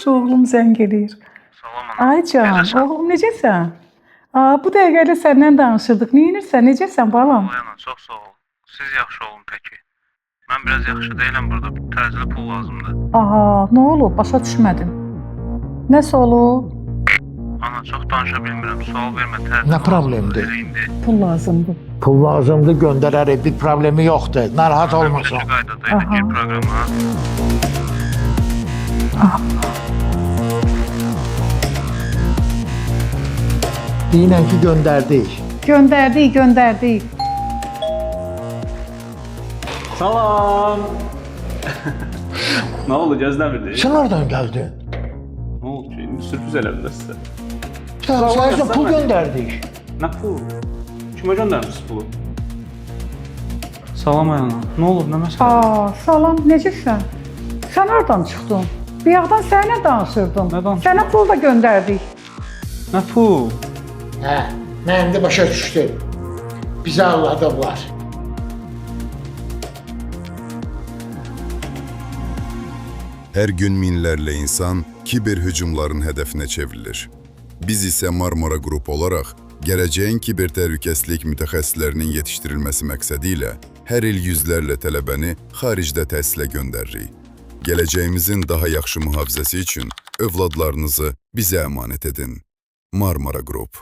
Yaxşı, oğlum zəng eləyir. Salam ana. Ay can, Necəsən? oğlum necəsən? Bu dəqiqədə səndən danışırdıq. Neyinirsən, necəsən balam? Sağ ol ana, çox sağ ol. Siz yaxşı olun peki. Mən biraz yaxşı deyiləm burada. Təcili pul lazımdır. Aha, nə olub? Başa düşmədim. Nəsə olub? Ana, çox danışa bilmirəm. Sual vermə, təcili. Nə problemdir? Elə indi. Pul lazımdır. Pul lazımdır, göndərərik, bir problemi yoxdur. Narahat olmasın. Birinci qaydada elə gir proqrama. Deyinən ki, göndərdik. Göndərdik. Salam. Nə oldu, gözləmirdik? Sən oradan gəldin? Nə oldu ki, indi sürpriz elədilər sizə. Sən pul göndərdik. Nə pul? Kimə göndərmişsiniz pulu? Salam ayana. Nə olub, nə məsələ? Salam, necəsən? Sən oradan çıxdın. Bir yaxdan səninlə danışırdım. Nə danışırdın? Sənə pul da göndərdik. Nə pul? Hə, mən indi başa düşdüm. Bizi aldadıblar. Hər gün minlərlə insan kiber hücumların hədəfinə çevrilir. Biz isə Marmara Qrup olaraq gələcəyin kiber təhlükəsizlik mütəxəssislərinin yetişdirilməsi məqsədi ilə hər il yüzlərlə tələbəni xaricdə təhsilə göndəririk. Gələcəyimizin daha yaxşı mühafizəsi üçün övladlarınızı bizə əmanət edin. Marmara Qrup.